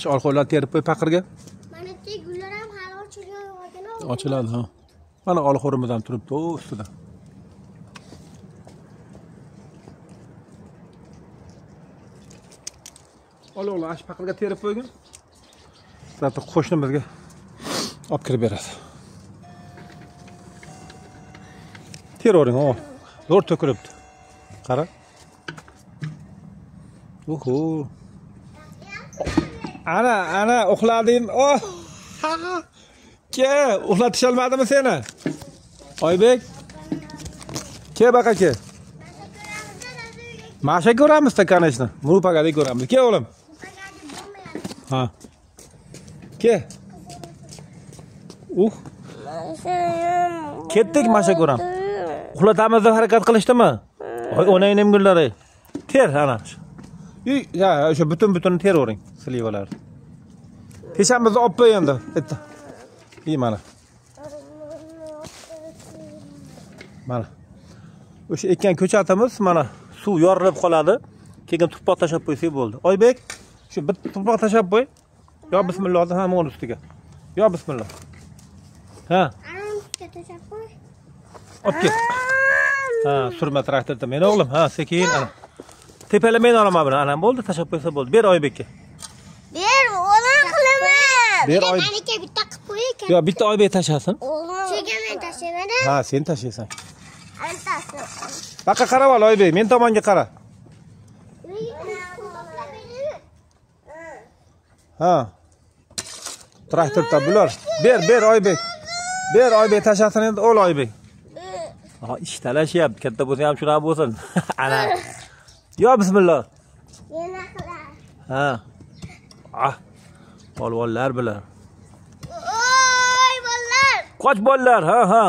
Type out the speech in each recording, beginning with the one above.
Shu orqalar terib qo'y paqirga. Mana bu gullar ham hali ochilgan. Ochiladi, ha. Mana olxo'rimiz ham turibdi ustida. Ola, ash paqirga terib qo'ygin. Zaten qo'shnimizga olib kirib beradi. Teroring, o. Zo'r to'kilibdi. Qara. Oho. Ana uxlading. Oh. Ke, uxlatish olmadimi seni? Oybek. Ke baqa ke. Masha ko'ramiz-da, конечно. Murupagada ko'ramiz. Ke o'g'lim. Ha. Ke. Ketdik masha ko'ram. Uxlatamiz deb harakat qilishdimi? Voy, o'naynim gullari. Ter ana. Ya, o'sha butun teroring, slivalar. Peshamizni olib qo'y endi. Bitta. Mana. Mana. O'sha ekkan ko'chatimiz mana suv yorilib qoladi. Keyin tuproq tashab qo'ysak bo'ldi. Oybek, shu bir tuproq tashab qo'y. Yo bismillah, ham o'ng ustiga. Yo bismillah. Ha. Tashab qo'y. Obke. Ha, surma traktorda men o'g'lim. Ha, sekin ana. Tepalamay olaman buni. Ana bo'ldi, tashab qo'ysa bo'ldi. Ber Oybekka. Ber, o'g'lim qilaman. Ber Oybek. Meniki bitta qilib qo'y ekan. Yo, bitta Oybek tashasin. Chega men tashlayman. Ha, sen tashlaysan. Antasi. Baqa qarab ol Oybek, men tomonga qara. Ha. Traktorda bular. Ber Oybek. Ber Oybek tashasin endi, o'l Oybek. Ha, ish talashyapti. Katta bo'lsa ham shunaqa bo'lsin. Ana. Yo bismillah. Yana qilar. Ha. Ah. Polvonlar bilan. Oy, bollar. Qoch bollar, ha.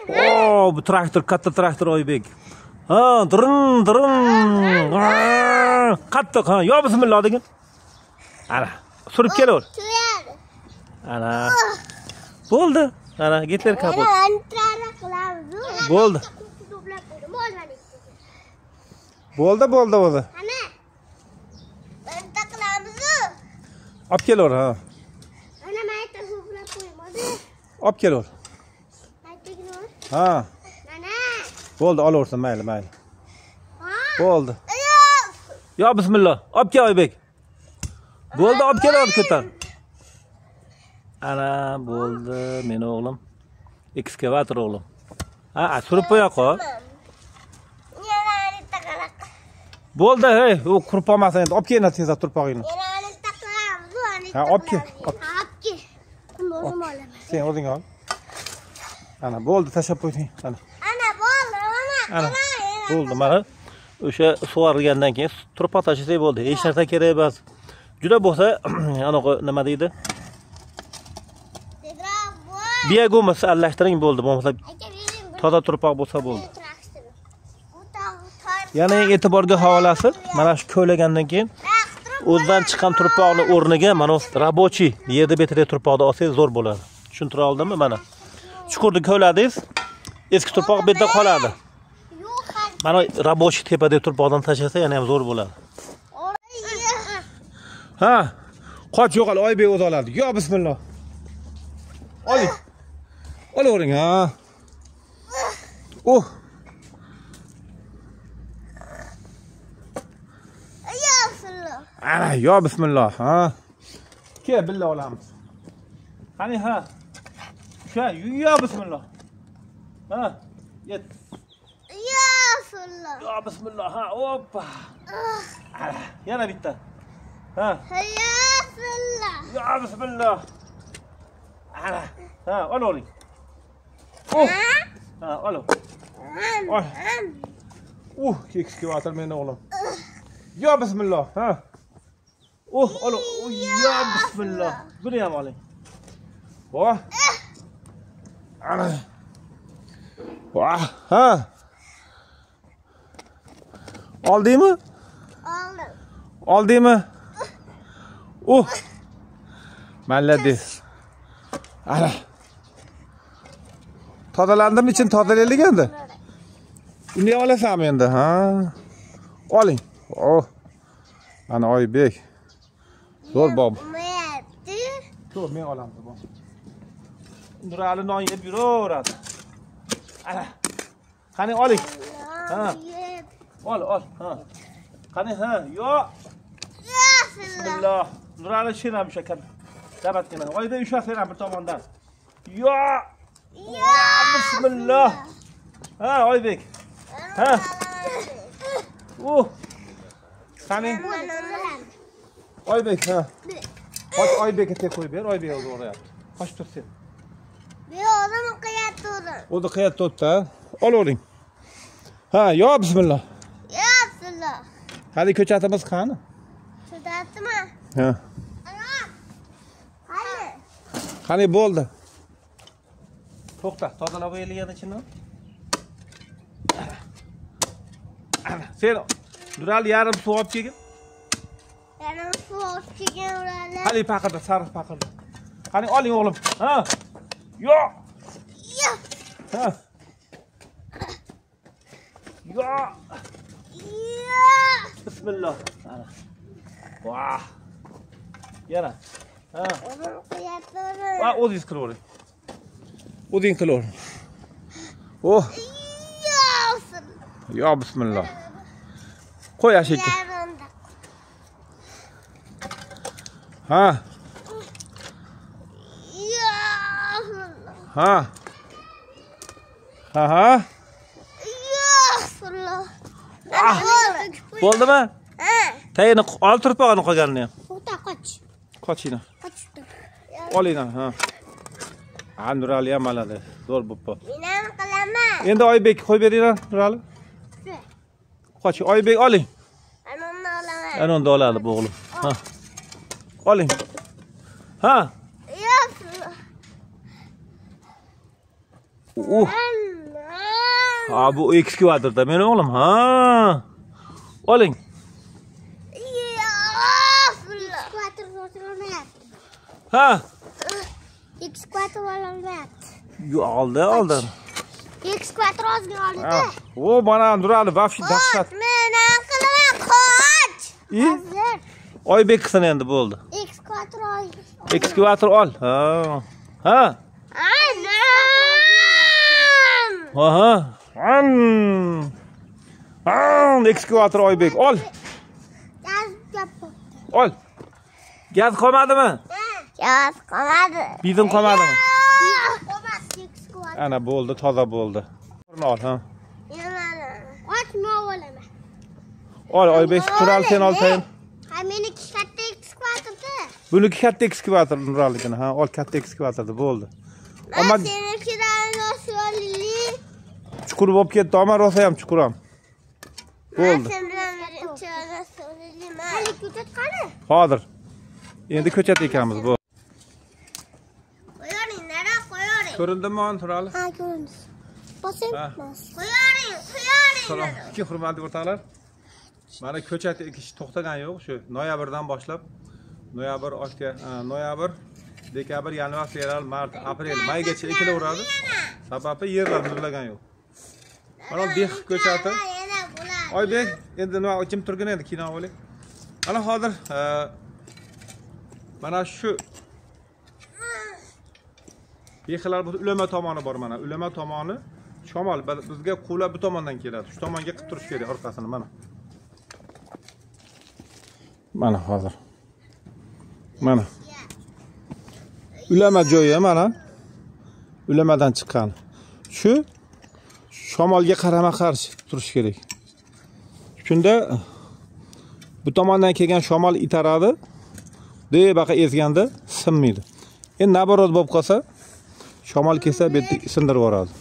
Oh, bu traktor, katta traktor Oybek. Ha, dirin. Qattiq, ha. Yo bismillah degin. Ana, surib kelaver. Ana. Bo'ldi. Ana, Gitler kapot. Bo'ldi. Bo'ldi o'zi. Ana. Bitta qilamiz-ku. Olib kelaver, ha. Ana mayta ho'plab qo'ymoqda. Olib kelaver. Maytagnor. Ha. Mana. Bo'ldi, olaversin, mayli. Ha. Bo'ldi. Yo bismillah. Olib kel Oybek. Bo'ldi, olib kelaver ko'tar. Ana bo'ldi, men o'g'lim. Ekskavator o'g'lim. Ha, surib qo'ya qo'y. Bo'ldi, hey, u qurib olmasin endi. Olib kel tezda turpog'ingni. Ha, olib kel. Sen o'zing ol. Ana bo'ldi, tashab qo'yding. Ana. Ana. Bo'ldi, mana o'sha sug'orilgandan keyin turpoq tashlasak bo'ldi. Hech narsa kerak emas. Juda bo'lsa, anaqa nima deydi? Biyago'mi aralashtiring bo'ldi. Bo'lmasa toza turpoq bo'lsa bo'ldi. Yana e'tiborga havolasi, mana shu ko'lagandan keyin o'zidan chiqqan turpoqni o'rniga mana rabochiy yerda betida turpoqni olsangiz zo'r bo'ladi. Tushuntira oldimmi? Mana chuqurni ko'ladingiz, eski turpoq bu yerda qoladi. Mana rabochiy tepada turpoqdan tashlasa yana ham zo'r bo'ladi. Ha, qoch yo'qol, Oybek o'zi oladi. Yo bismillah. Oling. Olavering, ha. Ana, yo bismillah, ha. Ke billa olamiz. Qani, ha. Sha, yo bismillah. Ha, yet. Yo bismillah, ha, hoppa. Ana, yana bitta. Ha. Yo bismillah. Ana, ha, olavering. Ha, olav. Ekskavator meni o'g'lim. Yo bismillah, ha. Olav. Yo bismillah. Buni ham oling. Voh. Ana. Voh, ha. Oldingmi? Oldim. Oldingmi? Malladis. Ana. Tozalandimi, için tozalaylik endi. Uni olasanmi endi, ha? Oling. Ana Oybek. Zo'r bob. Mayapti. Zo'r men olaman bob. Nurali non yeb yuraveradi. Ana. Qani oling. Ha. Ol. Ha. Qani ha. Yo. Bismillah. Nurali shinam shakar. Dabatgina. Oyda ushasan bir tomondan. Yo. Bismillah. Ha, Oybek. Ha. Qani. Oybek, ha. Qoch Oybekka tek qo'yib ber, Oybek o'zi o'rayapti. Qoch tur sen. Men o'zim o'qiyapman. O'zi qayerda o'tdi? Olavering. Ha, yo bismillah. Ya bismillah. Hali ko'chatimiz qani? Tudatmi? Ha. Qani? Qani bo'ldi. To'xta, tozalab qo'yilgan ichini. Sen Dural yarim suv olib kelgin. Yarim suv olib kelgan ularlar. Hali paqirda, sariq paqirda. Qani oling o'g'lim. Ha. Yo. Yo. Ha. Yo. Yo. Bismillah. Vah. Yana. Ha. O'zim o'qiyapman. Va o'zingiz qilavering. O'zing qilavering. Oh. Yo bismillah. Yo bismillah. Qo'y ashiki. Yarimda. Ha. Yo bismillah. Ha. Ha. Yo bismillah. Bo'ldimi? Ha. Tayini ol turpog'ini qolganini ham. To'xta, qoch. Qochinglar. Qochdim. Olinglar, ha. Nurali ham maladi. Zo'r bo'pti. Men ham qilaman. Endi Oybek qo'yib beringlar, Nurali. Qoch, Oybek oling. Anonni olaman. Anonni oladi bu o'g'lim. Ha. Oling. Ha. Yo bismillah. Ha, bu ekskavatorda meni o'g'lim. Ha. Oling. Ha. Ekskavator ololmayapti. Yo, oldi. Ekskavator ozgina oldi-da. O, mana Nurali vafshi dahshat. Men ham qilaman, qoch. Hozir. Oybek qilsin endi bo'ldi. Ekskavator ol. Ekskavator ol. Ha. Ha. Anam. Ekskavator Oybek ol. Ol. Gaz qolmadimi? Gaz qolmadi. Bizim qolmadimi? Qolmadi ekskavator. Ana bo'ldi, toza bo'ldi. Ol, ha. Ochma olaman. Ol Oybek, Nurali sen olsang. Ha, meniki katta ekskavatorda. Buniki katta ekskavator Nuraligini, ha. Ol katta ekskavatorda bo'ldi. Ammo Senikidan yo'lli. chuqur bo'lib ketdi, ammo rosa ham chuqur ham. Bo'ldi. Hali ko'chat qani? Hozir. Endi ko'chat ekanmiz bu. Qo'yaring, nara qo'yaring. Ko'rindimi Nurali? Ha, ko'rindi. Bosing. Ha. Qo'yaring. Salom. Hurmatli o'rtoqlar. Mana ko'chat ekish to'xtagan yo'q, shu noyabrdan boshlab noyabr oyga, noyabr, dekabr, yanvar, fevral, mart, aprel, maygacha ekilaveradi. Sababi yerlar muzlagan yo'q. Mana bex ko'chati. Oybek, endi nima ochim turgan endi kino o'lik. Mana hozir mana shu bexlar bu ulama tomoni bor mana. Ulama tomoni shamol bizga quvlar bu tomondan keladi. Shu tomonga qilib turish kerak orqasini mana. Mana hozir. Mana. Ulama joyi mana. Ulamadan chiqqan. Shu shamolga qarama-qarshi turish kerak. Shunda bu tomondan kelgan shamol itaradi. Debaqa ezganda sinmaydi. Endi naborot bo'lib qolsa, shamol kelsa bu yerda sindirib yuboradi.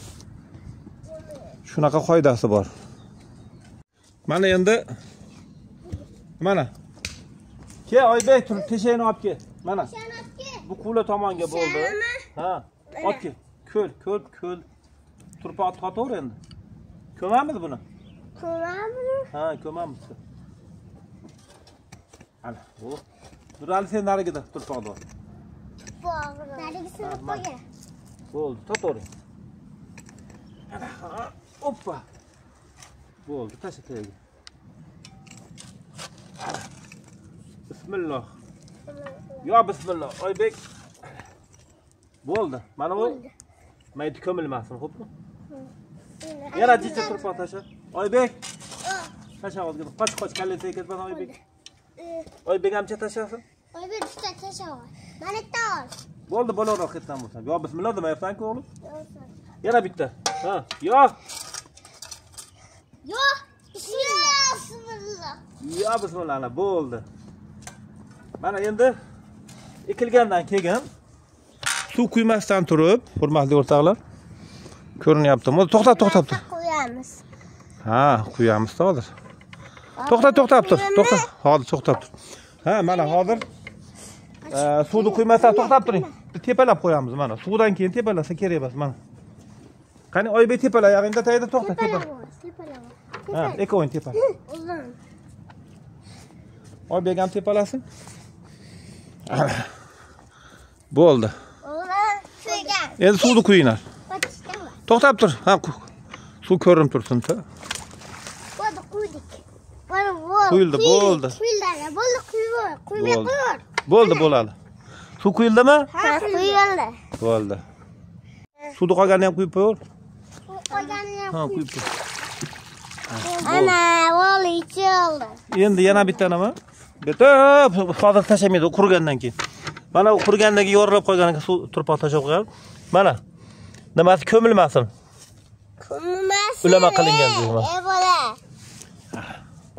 Shunaqa qoidasi bor. Mana endi mana. Ke Oybek turib teshayni olib kel. Mana. Bu quvla tomonga bo'ldi. Ha, olib kel. Ko'l. Turpoq totaver endi. Ko'mamiz buni? Ko'mamiz. Ha, ko'mamiz. Ana, bu. Nurali sen narigida turpoq bor. Narigisini qo'ying. Bo'ldi, totaver. Ana, oppa. Bo'ldi, tasha tagiga. Bismillah. Yo bismillah. Oybek. Bo'ldi. Mana bu mayti ko'milmasin, xo'pmi? Yana jicha turib tasha. Oybek. Tasha olgin. Qoch kallatga ketmas Oybek. Oybek amcha tashasin. Oybek usta tasha ol. Mana ol. Bo'ldi, bo'laroq ketdan bo'lsam. Yo bismillah demayapsan-ku o'g'lim. Yana bitta. Ha, yo. Yo. Bismillah. Yo bismillah, ana bo'ldi. Mana endi ekilgandan keyin suv quymasdan turib, hurmatli o'rtoqlar, ko'rinyapti. To'xtab tur. Qo'yamiz. Ha, quyamiz hozir. To'xtab tur. Hozir to'xtab tur. Ha, mana hozir suvni quymasdan to'xtab turing. Tepalab qo'yamiz mana. Suvdan keyin tepalasa kerak emas mana. Qani Oybek tepala, yog'ingda tayda to'xta, tepala. Ha, eko'yin tepala. Oybek ham tepalasin. Bo'ldi. Endi suvni quyinglar. To'xtab tur. Ha, suv ko'rinib tursin-da. Bo'ldi, quydik. Quyildi, bo'ldi. Bo'ldi, bo'ladi. Suv quyildimi? Ha, quyildi. Bo'ldi. Suvni qolganini ham quyib qo'y. Qolganini ham. Ha, quyib qo'y. Ana, voli ichildi. Endi yana bitta nima? Bitta hozir tashamaydi, qurigandan keyin. Mana u qurigandan keyin yorilib qo'yganiga suv turpoq tashab qo'yamiz. Mana. Nimasi ko'milmasin. Ko'milmasin. Ulama qilingan deyman. Bola.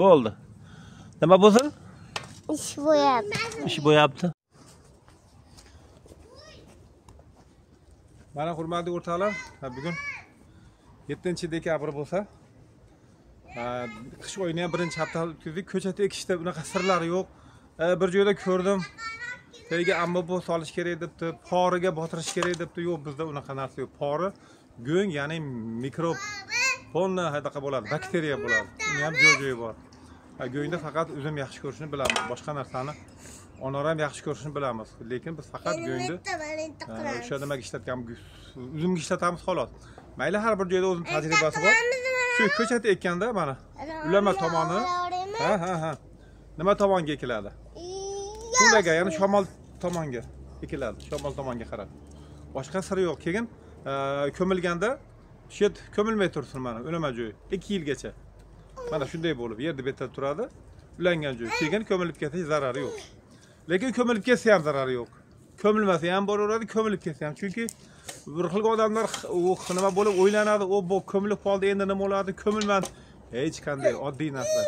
Bo'ldi. Nima bo'lsin? Ish bo'yapti. Mana hurmatli o'rtoqlar, bugun 7-dekabr bo'lsa, qish oyini ham birinchi hafta o'tkazdik. Ko'chatda ekishda bunaqa sirlar yo'q. Bir joyda ko'rdim. To'yga amma bu solish kerak debdi, poriga botirish kerak debdi. Yo'q, bizda unaqa narsa yo'q. Pori go'ng, ya'ni mikrob, ponna hadaqa bo'ladi, bakteriya bo'ladi. Uni ham joy bor. Go'ngda faqat uzum yaxshi ko'rishni bilamiz. Boshqa narsani onor ham yaxshi ko'rishni bilamiz. Lekin biz faqat go'ngda o'sha nimaga ishlatganmiz, uzumga ishlatamiz xolos. Mayli, har bir joyda o'zining tajribasi bor. Shu ko'chatda ekkanda mana ulama tomoni, ha. Nima tomonga ekiladi? Ulaga, ya'ni shamol tomonga ekiladi. Shamol tomonga qarab. Boshqa siri yo'q. Keyin ko'milganda shet ko'milmay tursin mana ulama joy 2 yilgacha. Mana shunday bo'lib, yerda betda turadi. Ulangan joy. Keyin ko'milib ketish zarari yo'q. Lekin ko'milib ketsa ham zarari yo'q. Ko'milmasa ham bo'laveradi, ko'milib ketsa ham. Chunki bir xil odamlar nima bo'lib o'ylanadi, bu ko'milib qoldi, endi nima bo'ladi? Ko'milmadi. Hech qanday oddiy narsa.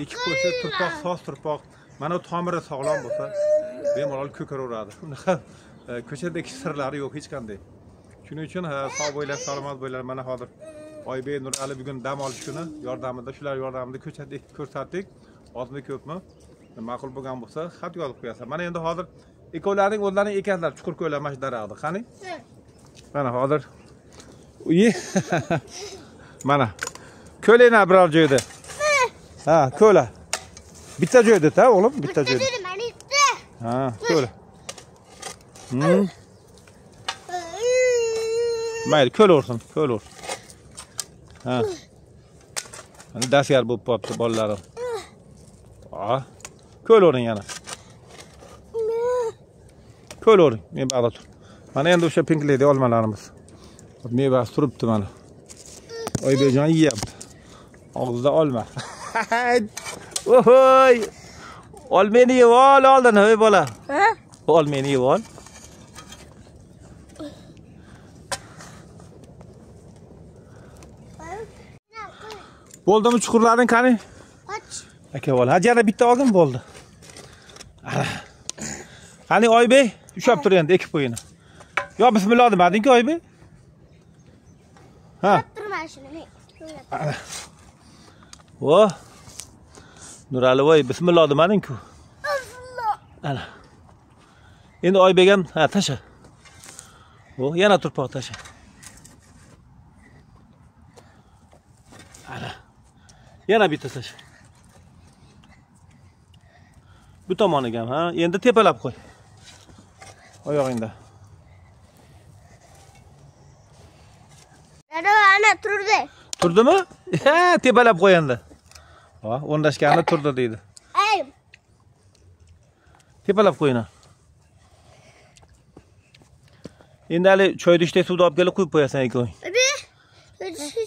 Ikki qo'ysa turpoq, soz turpoq, mana tomiri sog'lom bo'lsa, bemalol ko'karaveradi. Unaqa ko'chadagi sirlari yo'q hech qanday. Shuning uchun sog' bo'ylar, salomat bo'ylar. Mana hozir Oybek, Nurali bugun dam olish kuni yordamida, shular yordamida ko'chada ko'rsatdik. Ozmi ko'pmi? Ma'qul bo'lgan bo'lsa, xat yozib qo'yasizlar. Mana endi hozir ikkovlarining o'zlarining ekanlar, chuqur ko'lamash darag'ida. Qani? Mana hozir. Mana ko'lena biror joyda. Ha, ko'la. Bitta joyda-da, o'g'lim, bitta joyda. Ha, ko'la. Mayli, ko'laversin, ko'laversin. Ha. Mana dasyar bo'lib qopti bolalarim. Ha. Ko'lavering yana. Ko'lavering, men bag'da tur. Mana endi o'sha pinklaydi olmalarimiz. Mevasi turibdi mana. Oybekjon yeyapti. Og'zida olma. Ohoy! Olmeni yeb ol oldin, ey bola. Ha? Olmeni yeb ol. Bo'ldimi chuqurlaring qani? Aka bola. Ha, yana bitta olgin bo'ldi. Qani Oybek, ushab tur endi ekib qo'ying. Yo bismillah demading-ku Oybek? Ha. Turma shuni. Vo. Nurali voy, bismillah demading-ku. Ana. Endi Oybek ham tasha. Vo, yana turpoq tasha. Ana. Yana bitta tasha. Bu tomoniga ham, ha? Endi tepalab qo'y. Oyog'ingda. Ana turdi. Turdimi? Ha, tepalab qo'y endi. Ha, o'rnashgani turdi deydi. Ey. Tepalab qo'ying. Endi hali choy idishda suvni olib kelib quyib qo'yasan ekan.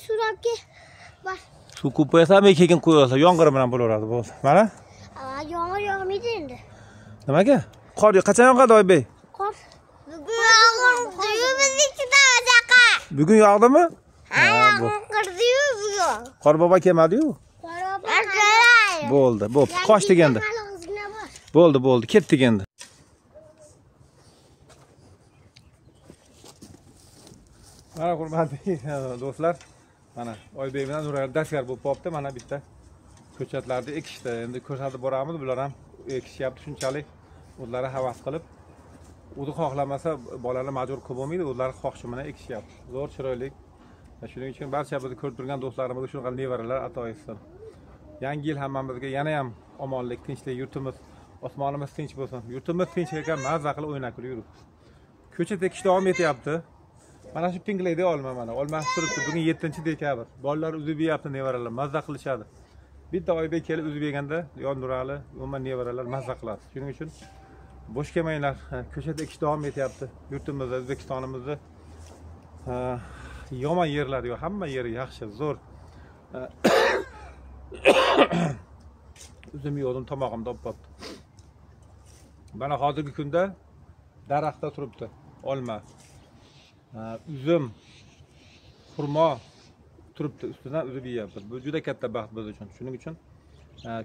Suratga bor. Suv quyib qo'yasanmi, keyin qo'yasan. Yomg'ir bilan bo'laveradi bo'lsa. Mana. Yomg'ir yog'maydi endi. Nimaga? Qor qachon yog'adi Oybek? Qor. Bugun yog'di-yu biznikida o'zaqa. Bugun yog'dimi? Ha, yog'dirdi-yu bugun. Qor bobo kelmadi-yu. Qor bobo. Bo'ldi, bo'pti. Qochdi endi. Bo'ldi, ketdik endi. Mana hurmatli do'stlar, mana Oybek bilan Nurali daskar bo'lib qolibdi. Mana bitta ko'chatlarni ekishdi. Endi ko'rsatib boramiz, bular ham ekishyapti shunchalik. O'zlari havas qilib, o'zi xohlamasa bolalar majbur qilib bo'lmaydi, o'zlari xohishi bilan ekishyapti. Zo'r, chiroyli. Shuning uchun barcha bizni ko'rib turgan do'stlarimizga shunaqa nevaralar ato etsin. Yangi yil hammamizga yana ham omonlik, tinchlik, yurtimiz, osmonimiz tinch bo'lsin. Yurtimiz tinch ekan, mazza qilib o'ynab yurib. Ko'chat ekish davom etyapti. Mana shu pinklayda olma mana. Olmasi turibdi. Bugun 7-dekabr. Bolalar uzib yeyapti nevaralar, mazza qilishadi. Bitta Oybek kelib uzib yeganda, yon Nurali, umuman nevaralar mazza qiladi. Shuning uchun bo'sh kelmanglar. Ko'chat ekish davom etyapti. Yurtimizda, O'zbekistonimizda yomon yerlar yo'q, hamma yeri yaxshi, zo'r. Uzum yo'dim, tomog'imda o'pibdi. Mana hozirgi kunda daraxtda turibdi, olma. Uzum, xurmo turibdi, ustidan uzib yeyapmiz. Bu juda katta baxt biz uchun. Shuning uchun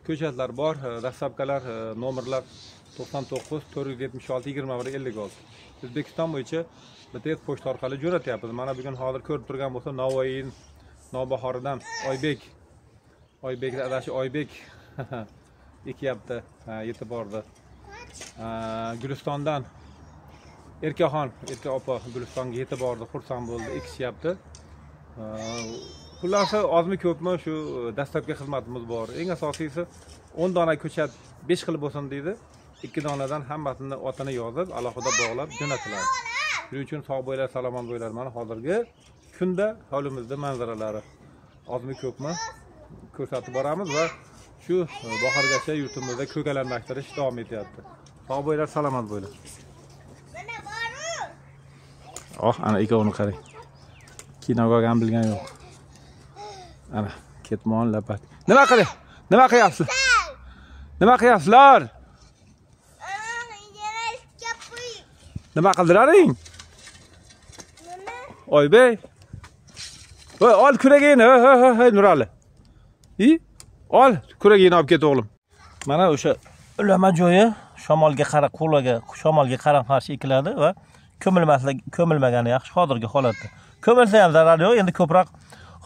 ko'chatlar bor, dastlabkalar, nomerlar 99 476 21 56. O'zbekiston bo'yicha bitta pochta orqali jo'natyapmiz. Mana bugun hozir ko'rib turgan bo'lsa, Navoiy Navbahoridan Oybek adashi Oybek ekyapti, yetib bordi. Gulistondan Erkaxon opa Gulistonga yetib bordi, xursand bo'ldi, ekishyapti. Xullas ozmi ko'pmi shu dastlabki xizmatimiz bor. Eng asosiysi 10 dona ko'chat 5 xil bo'lsin deydi. 2 donadan hammasini otini yozib, alohida bog'lab jo'natiladi. Shuning uchun sog' bo'ylar, salomat bo'ylar. Mana hozirgi kunda hovlimizda manzaralari ozmi ko'pmi ko'rsatib boramiz va shu bahorgacha yurtimizda ko'kalamlashtirish davom etyapti. Sog' bo'ylar, salomat bo'ylar. Ana ikkovini qarang. Kinoga ham bilgan yo'q. Ana, ketmon lapat. Nima qilyapsiz? Nima qilyapsiz? Nima qilyapsizlar? Nima qildiraring? Oybek. Voy, ol kuragingni, hey Nurali. Ol kuragingni olib ket o'g'lim. Mana o'sha ulama joyi shamolga qarab, qo'laga shamolga qarab qarshi ekiladi va ko'milmagani yaxshi hozirgi holatda. Ko'milsa ham zarar yo'q, endi ko'proq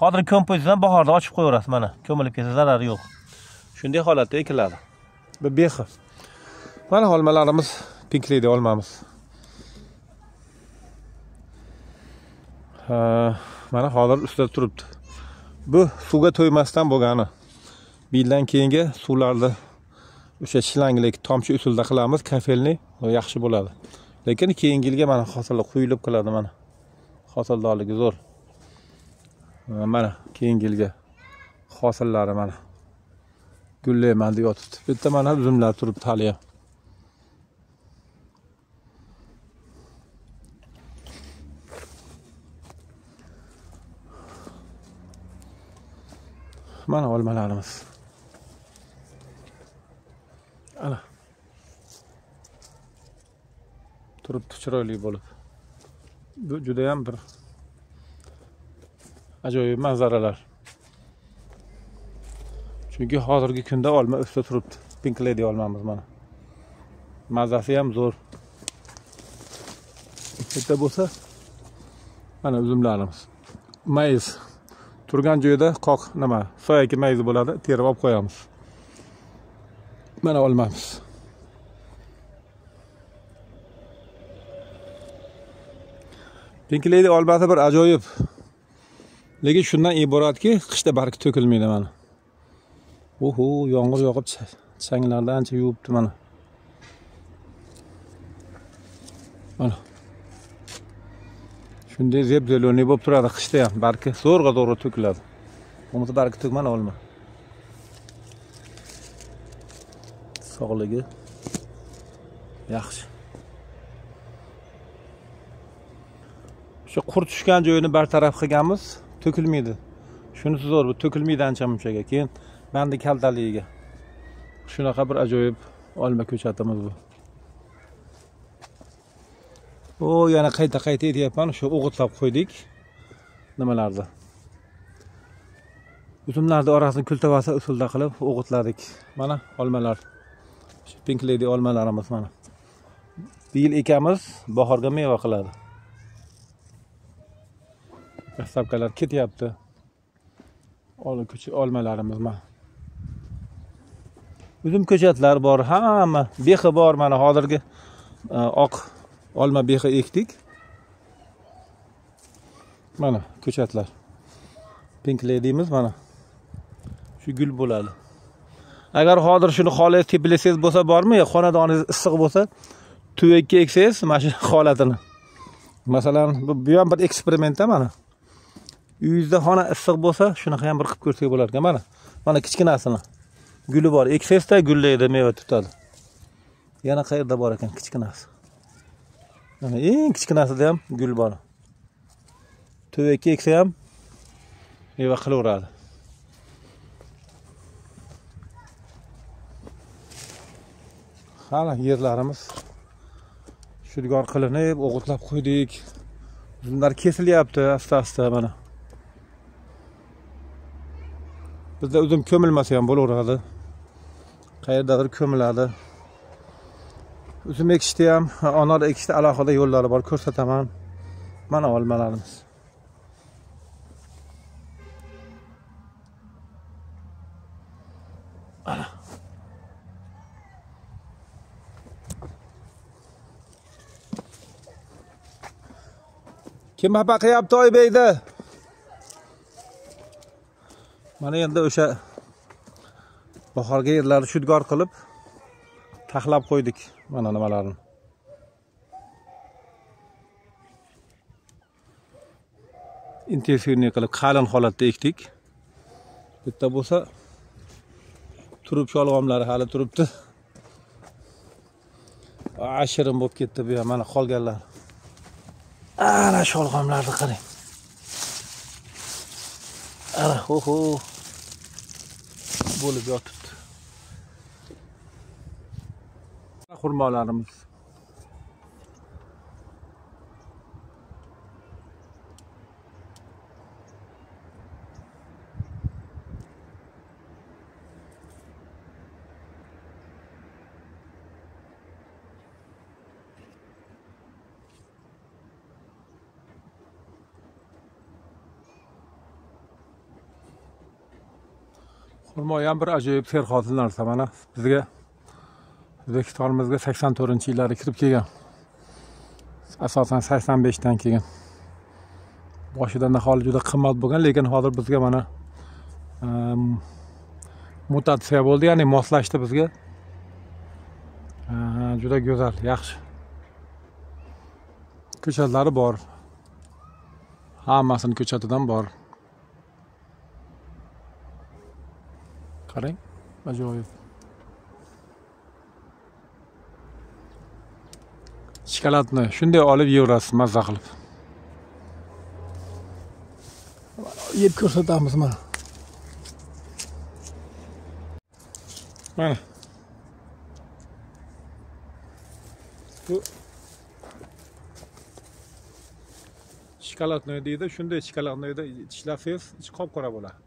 hozir kompozitdan bahorda ochib qo'yaverasiz mana. Ko'milib ketsa zarari yo'q. Shunday holatda ekiladi. Bu bexi. Mana olmalarimiz pinklaydi olmamiz. Mana hozir ustida turibdi. Bu suvga to'ymasdan bo'lgani. Bildan keyingi suvlarni o'sha shilanglik tomchi usulda qilamiz, kafelni yaxshi bo'ladi. Lekin keyingi yilga mana hosillar quyilib qiladi mana. Hosildorligi zo'r. Mana keyingi yilga hosillari mana. Gullayman deb yotibdi. Bitta mana uzumlar turibdi hali ham. Mana olmalarimiz. Ana. Turibdi chiroyli bo'lib. Bu juda ham bir ajoyib manzaralar. Chunki hozirgi kunda olma ustida turibdi. Pink Lady olmamiz mana. Mazasi ham zo'r. Bitta bo'lsa mana uzumlarimiz. Mayiz turgan joyda qoq nima, soyaki mayiz bo'ladi, terib olib qo'yamiz. Mana olmamiz. Pink Lady olmasi bir ajoyib. Lekin shundan iboratki, qishda barq to'kilmaydi mana. Oho, yomg'ir yog'ib changlardan ancha yuvibdi mana. Mana. Shunday zeb-zeloni bo'lib turadi qishda ham, barq zo'rg'a to'kiladi. Bo'lmasa barq to'kmana olma. Sog'ligi Yaxshi. Shu qur tushgan joyini bartaraf qilganmiz, to'kilmaydi. Shunisi zo'r, bu to'kilmaydi ancha-munchaga. Keyin bandi kaltaligiga. Shunaqa bir ajoyib olma ko'chatimiz bu. O, yana qayta aytyapman, shu o'g'itlab qo'ydik. Nimalarda? Uzumlarning orasini kultivasiya usulda qilib o'g'itladik. Mana olmalar. Shu Pink Lady olmalarimiz mana. Bu yil ekamiz, bahorga meva qiladi. Dastlabkalar ketyapti. Olmalarimiz mana. Uzum ko'chatlar bor, hamma bexi bor. Mana hozirgi oq olma bexi ekdik. Mana ko'chatlar. Pink Lady'miz mana. Shu gul bo'ladi. Agar hozir shuni xolaysiz tepilasangiz bo'lsa bormi, yo xonadoningiz issiq bo'lsa, tuvakka eksangiz mana shu holatini. Masalan, bu ham bir eksperiment mana. Uyingizda xona issiq bo'lsa, shunaqa ham bir qilib ko'rsak bo'lar ekan mana. Mana kichkinasini. Guli bor. Eksangizda gullaydi, meva tutadi. Yana qayerda bor ekan kichkinasi? Mana eng kichkinasida ham gul bor. Tuvakka eksa ham meva qilaveradi. Hala yerlarimiz shudgor qilinib, o'g'itlab qo'ydik. Uzumlar kesilyapti asta-asta mana. Bizda uzum ko'milmasa ham bo'laveradi. Qayerdadir ko'miladi. Uzum ekishda ham, anor ekishda alohida yo'llari bor, ko'rsataman. Mana olmalarimiz. Ana. Kim hapa qilyapti Oybekda? Mana endi o'sha bahorga yerlarni shudgor qilib taxlab qo'ydik mana nimalarni. Intensivniy qilib qalin holatda ekdik. Bitta bo'lsa turib sholg'omlari hali turibdi. Ashirin bo'lib ketdi bu ham mana qolganlar. Ana sholg'omlarni qarang. Ana ho bo'lib yotibdi. Xurmolarimiz. Xurmo ham bir ajoyib serhosil narsa mana bizga O'zbekistonimizga 84-yillarda kirib kelgan. Asosan 85dan keyin. Boshida naholi juda qimmat bo'lgan, lekin hozir bizga mana mutatsiya bo'ldi, ya'ni moslashdi bizga. Juda go'zal, yaxshi. Ko'chatlari bor. Hammasini ko'chatidan bor. Qarang, ajoyib. Shokoladni shunday olib yevrasiz mazza qilib. Yeb ko'rsatamiz mana. Mana. Bu shokoladni deydi, shunday shokoladni tishlasangiz, ichi qop-qora bo'ladi.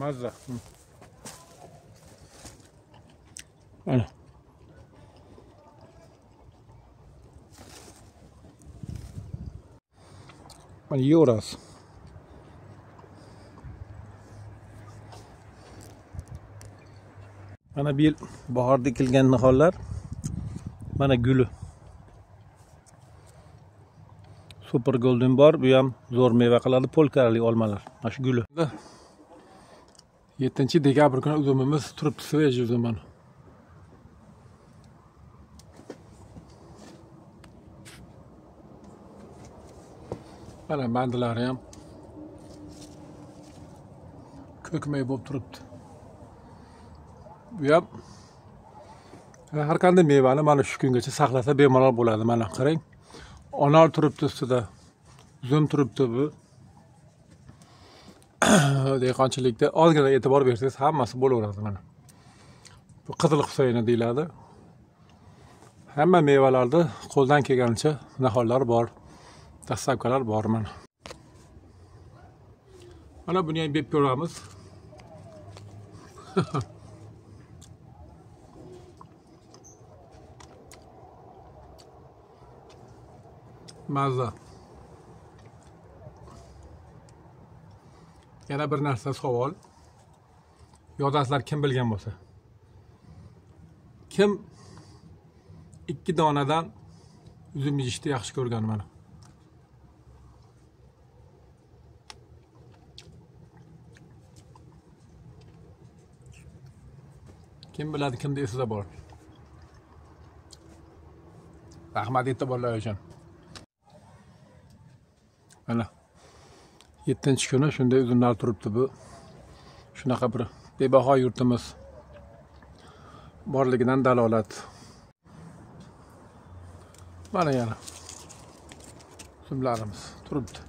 Mazza. Ana. Mana yevrasiz. Mana bu yil bahorda ekilgan nihollar. Mana guli. Super golden bor, bu ham zo'r meva qiladi, polkarali olmalar. Mana shu guli. 7-dekabr kuni uzumimiz turibdi, svejiy uzum mana. Mana bandilari ham ko'kmay bo'lib turibdi. Bu ham Har qanday mevani mana shu kungacha saqlasa bemalol bo'ladi. Mana qarang. Anor turibdi ustida. Uzum turibdi bu. Dehqonchilikda ozgina e'tibor bersangiz hammasi bo'laveradi mana. Bu qizil Husayni deyiladi. Hamma mevalarda qo'ldan kelgancha nahollar bor. Dastlabkilar bor mana. Mana buni ham bep ko'ramiz. Mazza. Yana bir narsa savol. Yozasizlar kim bilgan bo'lsa. Kim 2 donadan uzum yeyishni yaxshi ko'rgan mana. Kim biladi, kimda esida bor. Rahmat e'tiborlar uchun. Mana 7-kuni shunday uzumlar turibdi bu. Shunaqa bir bebaho yurtimiz borligidan dalolat. Mana yana uzumlarimiz turibdi.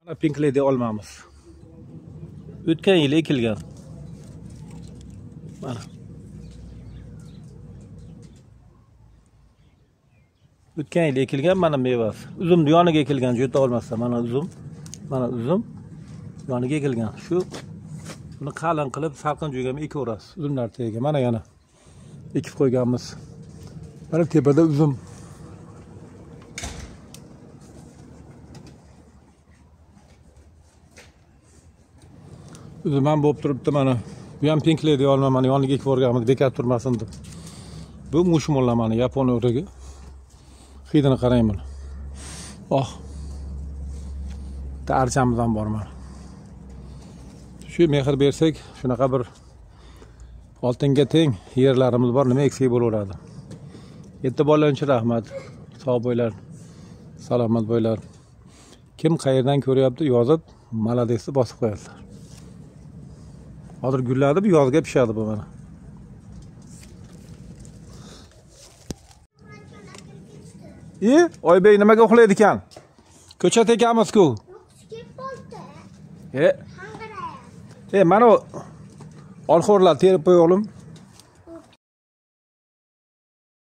Mana Pink Lady olmamiz. O'tgan yil ekilgan. Mana. O'tgan yil ekilgan mana mevasi. Uzumni yoniga ekilgan, juta olmasa mana uzum. Mana uzum yoniga ekilgan. Shu buni qalin qilib salqin joyga ekaverasiz. Uzumlar tagiga mana yana ekib qo'yganmiz. Mana tepada uzum. Uzum ham bo'lib turibdi mana. Bu ham Pink Lady olma mana yoniga ekib o'rganmiz, bekat turmasin deb. Bu mushmonlar mana yapon o'rigi. Hidini qarang mana. Oh. Tarchamiz ham bor mana. Shu mehr bersak, shunaqa bir oltinga teng yerlarimiz bor, nima eksak bo'laveradi. E'tiborlaringiz uchun rahmat. Sog' bo'linglar. Salomat bo'linglar. Kim qayerdan ko'ryapti, yozib, maladesni bosib qo'yasizlar. Hozir gulladi, bu yozga pishadi bu mana. Oybek nimaga uxlaydi ekan? Ko'chat ekamiz-ku. Mana olxo'rlar terib qo'y o'g'lim.